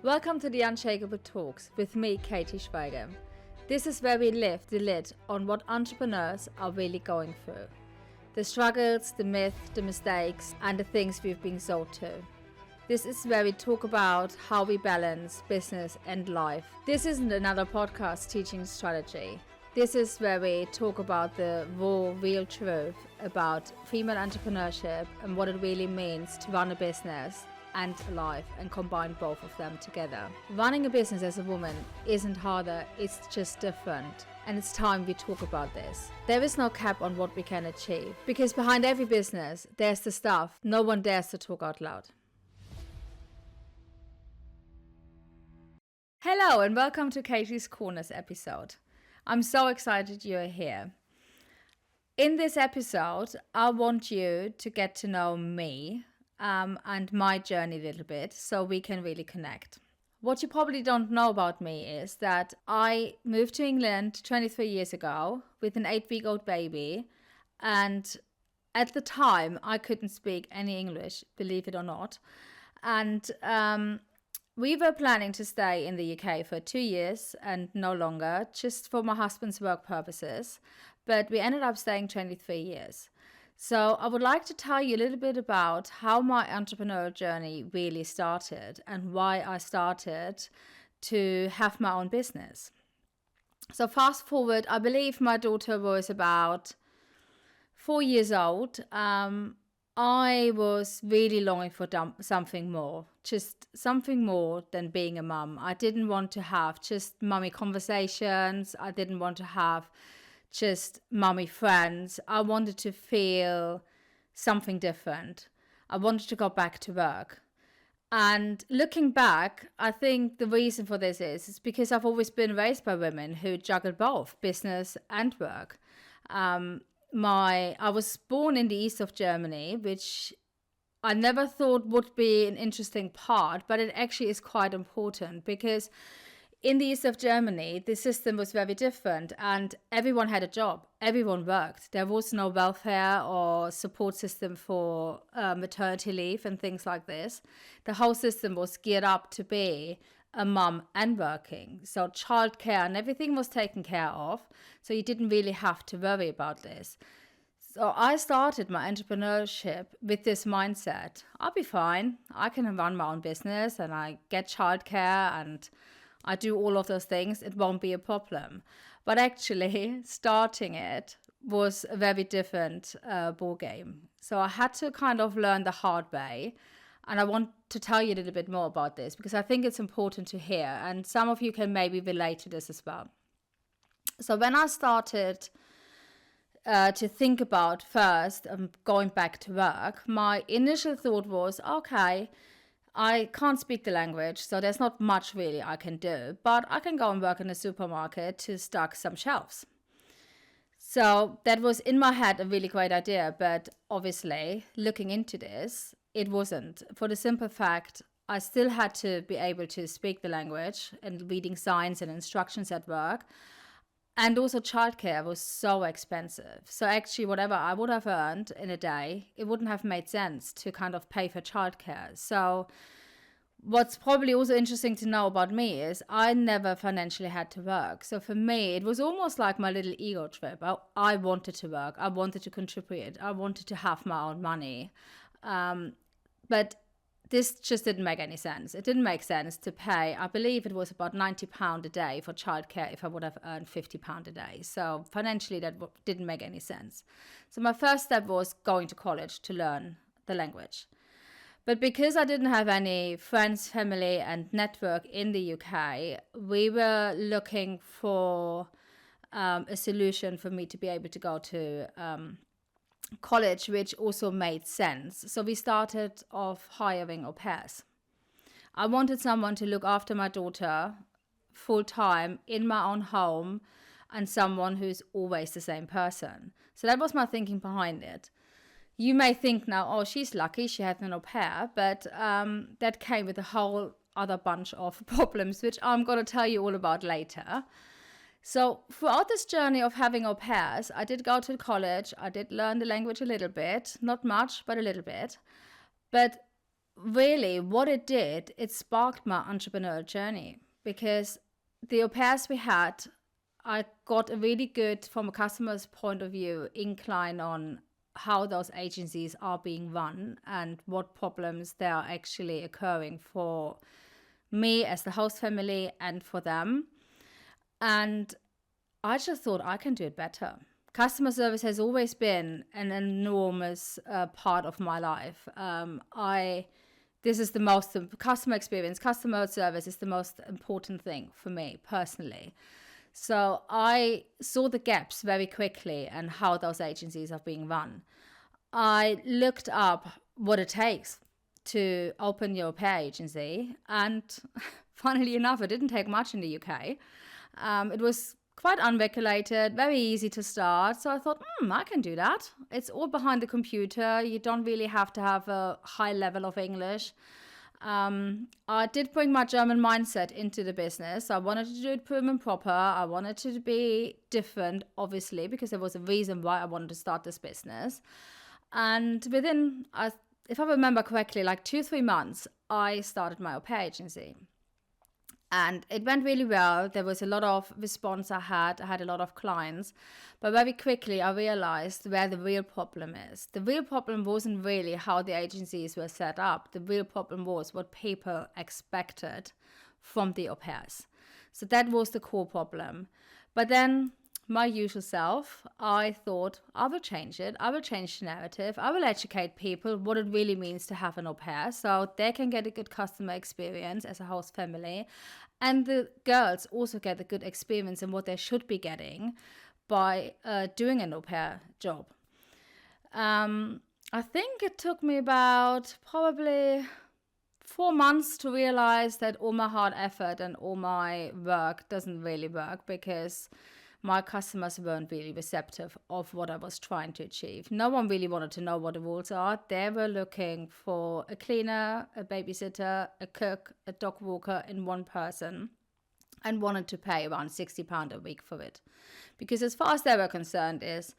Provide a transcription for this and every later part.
Welcome to the Unshakeable Talks with me, Katy Schweiger. This is where we lift the lid on what entrepreneurs are really going through. The struggles, the myths, the mistakes, and the things we've been sold to. This is where we talk about how we balance business and life. This isn't another podcast teaching strategy. This is where we talk about the raw, real truth about female entrepreneurship and what it really means to run a business and life and combine both of them together. Running a business as a woman isn't harder, it's just different. And it's time we talk about this. There is no cap on what we can achieve, because behind every business, there's the stuff no one dares to talk out loud. Hello and welcome to Katy's Corners episode. I'm so excited you're here. In this episode, I want you to get to know me and my journey a little bit so we can really connect. What you probably don't know about me is that I moved to England 23 years ago with an 8-week-old baby, and at the time I couldn't speak any English, believe it or not, and we were planning to stay in the UK for 2 years and no longer, just for my husband's work purposes, but we ended up staying 23 years. So I would like to tell you a little bit about how my entrepreneurial journey really started and why I started to have my own business. So fast forward, I believe my daughter was about 4 years old. I was really longing for something more, just something more than being a mum. I didn't want to have just mummy conversations. I didn't want to have just mummy friends. I wanted to feel something different. I wanted to go back to work. And looking back, I think the reason for this is because I've always been raised by women who juggle both business and work. I was born in the east of Germany, which I never thought would be an interesting part, but it actually is quite important because in the east of Germany, the system was very different and everyone had a job. Everyone worked. There was no welfare or support system for maternity leave and things like this. The whole system was geared up to be a mum and working. So childcare and everything was taken care of. So you didn't really have to worry about this. So I started my entrepreneurship with this mindset. I'll be fine. I can run my own business and I get childcare and I do all of those things. It won't be a problem. But actually, starting it was a very different ball game. So I had to kind of learn the hard way. And I want to tell you a little bit more about this because I think it's important to hear. And some of you can maybe relate to this as well. So when I started to think about first going back to work, my initial thought was, okay, I can't speak the language, so there's not much really I can do, but I can go and work in a supermarket to stock some shelves. So that was in my head a really great idea, but obviously looking into this, it wasn't. For the simple fact, I still had to be able to speak the language and reading signs and instructions at work. And also childcare was so expensive. So actually whatever I would have earned in a day, it wouldn't have made sense to kind of pay for childcare. So what's probably also interesting to know about me is I never financially had to work. So for me, it was almost like my little ego trip. I wanted to work. I wanted to contribute. I wanted to have my own money. But this just didn't make any sense. It didn't make sense to pay, I believe it was about £90 a day for childcare if I would have earned £50 a day. So financially, that didn't make any sense. So my first step was going to college to learn the language. But because I didn't have any friends, family, and network in the UK, we were looking for a solution for me to be able to go to college, which also made sense. So we started off hiring au pairs. I wanted someone to look after my daughter full time in my own home and someone who's always the same person. So that was my thinking behind it. You may think now, oh, she's lucky she had an au pair, but that came with a whole other bunch of problems, which I'm going to tell you all about later. So throughout this journey of having au pairs, I did go to college. I did learn the language a little bit, not much, but a little bit. But really what it did, it sparked my entrepreneurial journey, because the au pairs we had, I got a really good, from a customer's point of view, incline on how those agencies are being run and what problems they are actually occurring for me as the host family and for them. And I just thought I can do it better. Customer service has always been an enormous part of my life. This is the most customer experience, customer service is the most important thing for me personally. So I saw the gaps very quickly and how those agencies are being run. I looked up what it takes to open your au pair agency, and funnily enough, it didn't take much in the UK. It was quite unregulated, very easy to start. So I thought, I can do that. It's all behind the computer. You don't really have to have a high level of English. I did bring my German mindset into the business. I wanted to do it prim and proper. I wanted to be different, obviously, because there was a reason why I wanted to start this business. And within, if I remember correctly, like 2-3 months, I started my au pair agency. And it went really well. There was a lot of response I had a lot of clients. But very quickly, I realized where the real problem is. The real problem wasn't really how the agencies were set up. The real problem was what people expected from the au pairs. So that was the core problem. But then, my usual self, I thought, I will change it. I will change the narrative. I will educate people what it really means to have an au pair, so they can get a good customer experience as a host family. And the girls also get a good experience in what they should be getting by doing an au pair job. I think it took me about probably 4 months to realize that all my hard effort and all my work doesn't really work, because my customers weren't really receptive of what I was trying to achieve. No one really wanted to know what the rules are. They were looking for a cleaner, a babysitter, a cook, a dog walker in one person, and wanted to pay around £60 a week for it. Because as far as they were concerned is,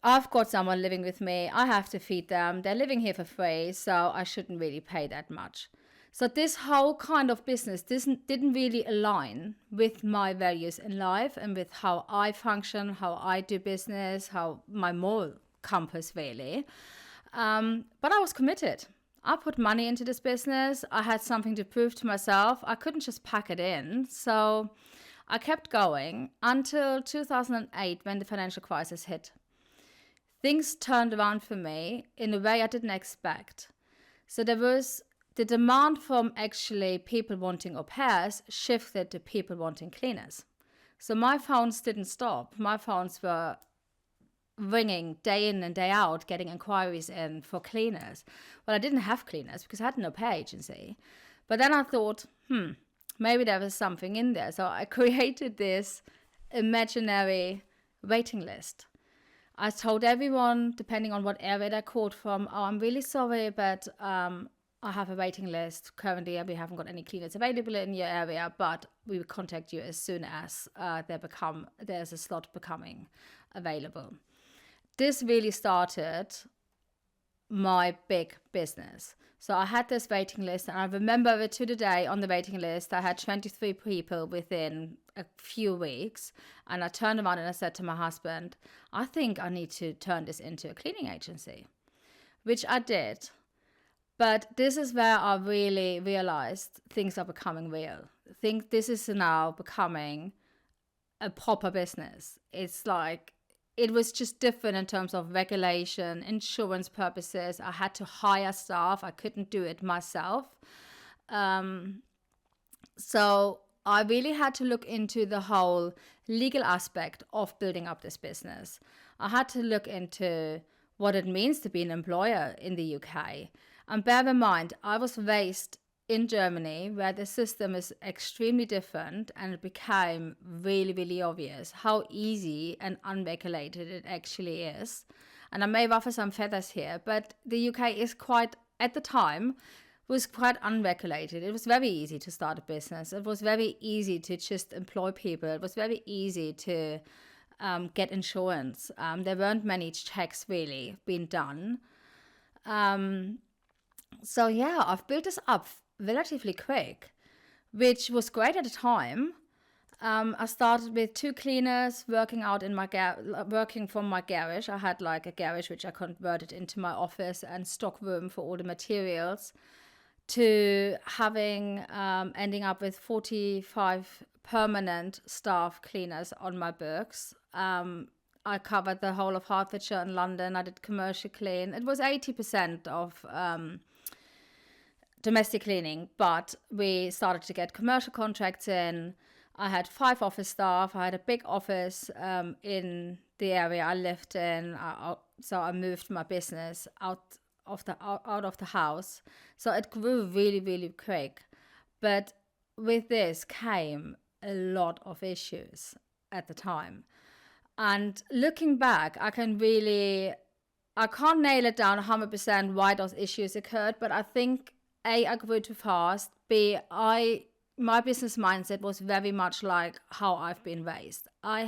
I've got someone living with me, I have to feed them, they're living here for free, so I shouldn't really pay that much. So this whole kind of business didn't really align with my values in life and with how I function, how I do business, how my moral compass really. But I was committed. I put money into this business. I had something to prove to myself. I couldn't just pack it in. So I kept going until 2008, when the financial crisis hit. Things turned around for me in a way I didn't expect. So there was the demand from actually people wanting au pairs shifted to people wanting cleaners. So my phones didn't stop. My phones were ringing day in and day out, getting inquiries in for cleaners. Well, I didn't have cleaners because I had an au pair agency. But then I thought, maybe there was something in there. So I created this imaginary waiting list. I told everyone, depending on what area they called from, I'm really sorry, but I have a waiting list. Currently, we haven't got any cleaners available in your area, but we will contact you as soon as there's a slot becoming available. This really started my big business. So I had this waiting list, and I remember it to the day. On the waiting list, I had 23 people within a few weeks, and I turned around and I said to my husband, I think I need to turn this into a cleaning agency, which I did. But this is where I really realized things are becoming real. I think this is now becoming a proper business. It's like, it was just different in terms of regulation, insurance purposes. I had to hire staff. I couldn't do it myself. So I really had to look into the whole legal aspect of building up this business. I had to look into what it means to be an employer in the UK. And bear in mind, I was raised in Germany, where the system is extremely different, and it became really, really obvious how easy and unregulated it actually is. And I may ruffle some feathers here, but the UK is quite, at the time, was quite unregulated. It was very easy to start a business. It was very easy to just employ people. It was very easy to get insurance. There weren't many checks really being done. So yeah, I've built this up relatively quick, which was great at the time. I started with 2 cleaners working out in my working from my garage. I had like a garage which I converted into my office and stock room for all the materials, to having ending up with 45 permanent staff cleaners on my books. I covered the whole of Hertfordshire and London. I did commercial clean. It was 80% of domestic cleaning, but we started to get commercial contracts in. I had 5 office staff. I had a big office in the area I lived in. So I moved my business out of the house. So it grew really, really quick. But with this came a lot of issues at the time. And looking back, I can't nail it down 100% why those issues occurred, but I think A, I grew too fast. B, my business mindset was very much like how I've been raised. I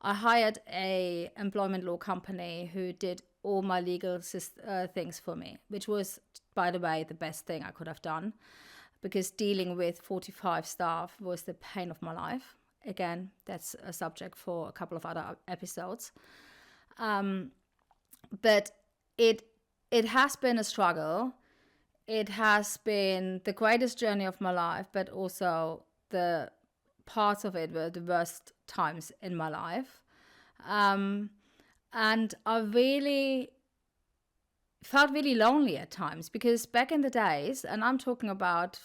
hired a employment law company who did all my legal things for me, which was, by the way, the best thing I could have done, because dealing with 45 staff was the pain of my life. Again, that's a subject for a couple of other episodes. But it has been a struggle. It has been the greatest journey of my life, but also the parts of it were the worst times in my life. And I really felt really lonely at times, because back in the days, and I'm talking about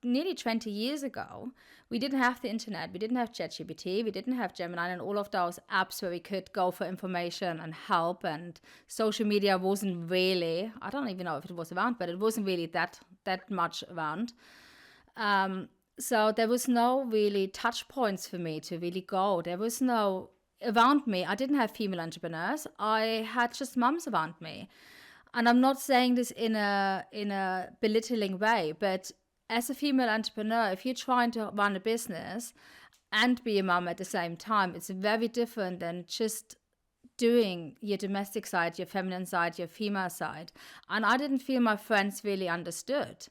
nearly 20 years ago, we didn't have the internet, we didn't have ChatGPT, we didn't have Gemini and all of those apps where we could go for information and help, and social media wasn't really, I don't even know if it was around, but it wasn't really that much around. So there was no really touch points for me to really go. There was no, around me, I didn't have female entrepreneurs. I had just mums around me. And I'm not saying this in a belittling way, but as a female entrepreneur, if you're trying to run a business and be a mom at the same time, it's very different than just doing your domestic side, your feminine side, your female side. And I didn't feel my friends really understood.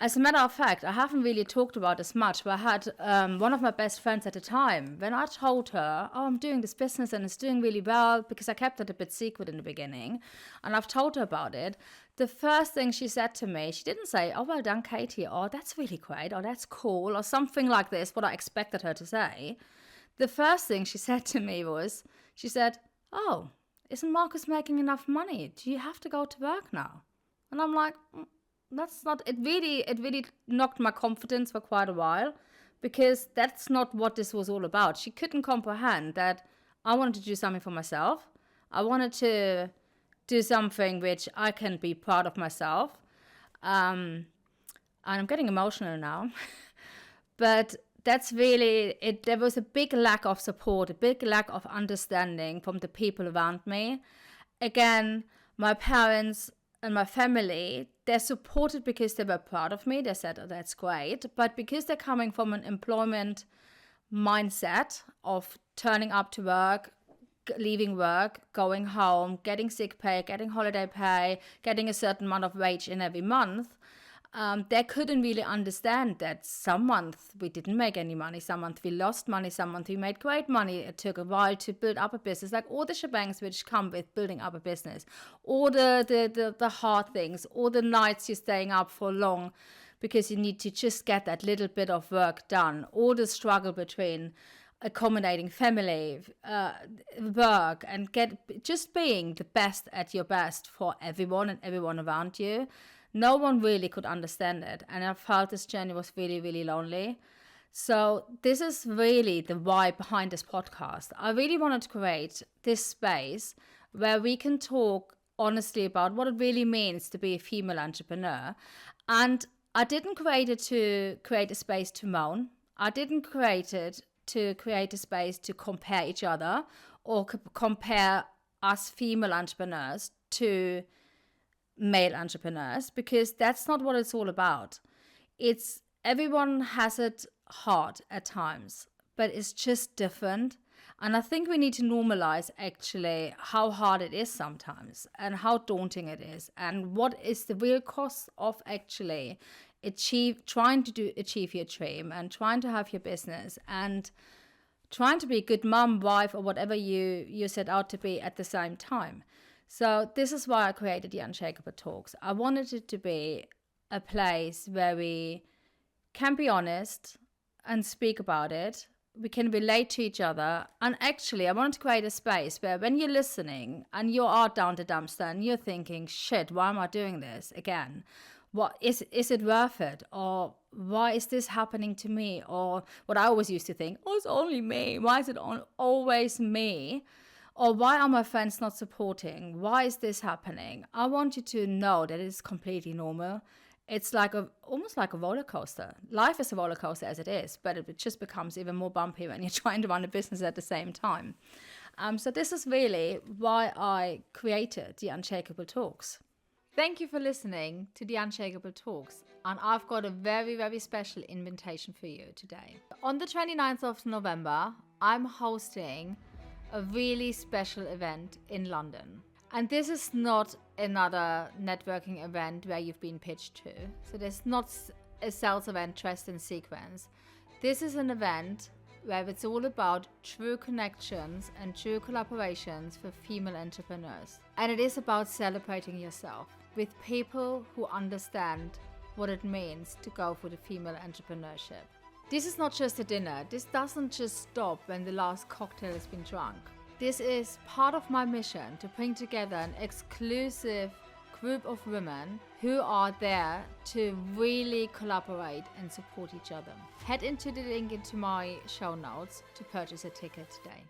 As a matter of fact, I haven't really talked about this much, but I had one of my best friends at the time. When I told her, oh, I'm doing this business and it's doing really well, because I kept it a bit secret in the beginning, and I've told her about it, the first thing she said to me, she didn't say, oh, well done, Katy, or that's really great, or that's cool, or something like this, what I expected her to say. The first thing she said to me was, she said, oh, isn't Marcus making enough money? Do you have to go to work now? And I'm like, that's not, it really knocked my confidence for quite a while, because that's not what this was all about. She couldn't comprehend that I wanted to do something for myself. I wanted to do something which I can be proud of myself. And I'm getting emotional now. But that's really it. There was a big lack of support, a big lack of understanding from the people around me. Again, my parents and my family, they're supported because they were proud of me. They said, oh, that's great. But because they're coming from an employment mindset of turning up to work, leaving work, going home, getting sick pay, getting holiday pay, getting a certain amount of wage in every month, they couldn't really understand that some month we didn't make any money, some month we lost money, some month we made great money. It took a while to build up a business, like all the shebangs which come with building up a business, all the hard things, all the nights you're staying up for long because you need to just get that little bit of work done, all the struggle between accommodating family, work, and just being the best at your best for everyone and everyone around you. No one really could understand it. And I felt this journey was really, really lonely. So this is really the why behind this podcast. I really wanted to create this space where we can talk honestly about what it really means to be a female entrepreneur. And I didn't create it to create a space to moan. I didn't create it to create a space to compare each other or compare us female entrepreneurs to male entrepreneurs, because that's not what it's all about. It's everyone has it hard at times, but it's just different. And I think we need to normalize actually how hard it is sometimes and how daunting it is and what is the real cost of actually trying to achieve your dream and trying to have your business and trying to be a good mom, wife, or whatever you set out to be at the same time. So this is why I created the Unshakable Talks. I wanted it to be a place where we can be honest and speak about it. We can relate to each other. And actually, I wanted to create a space where when you're listening and you are down the dumpster and you're thinking, shit, why am I doing this again? What is it worth it? Or why is this happening to me? Or what I always used to think, oh, it's only me. Why is it always me? Or why are my friends not supporting? Why is this happening? I want you to know that it's completely normal. It's almost like a roller coaster. Life is a roller coaster as it is, but it just becomes even more bumpy when you're trying to run a business at the same time. So this is really why I created the Unshakable Talks. Thank you for listening to the Unshakable Talks. And I've got a very, very special invitation for you today. On the 29th of November, I'm hosting a really special event in London. And this is not another networking event where you've been pitched to. So there's not a sales event dressed in sequence. This is an event where it's all about true connections and true collaborations for female entrepreneurs. And it is about celebrating yourself with people who understand what it means to go for the female entrepreneurship. This is not just a dinner. This doesn't just stop when the last cocktail has been drunk. This is part of my mission to bring together an exclusive group of women who are there to really collaborate and support each other. Head into the link into my show notes to purchase a ticket today.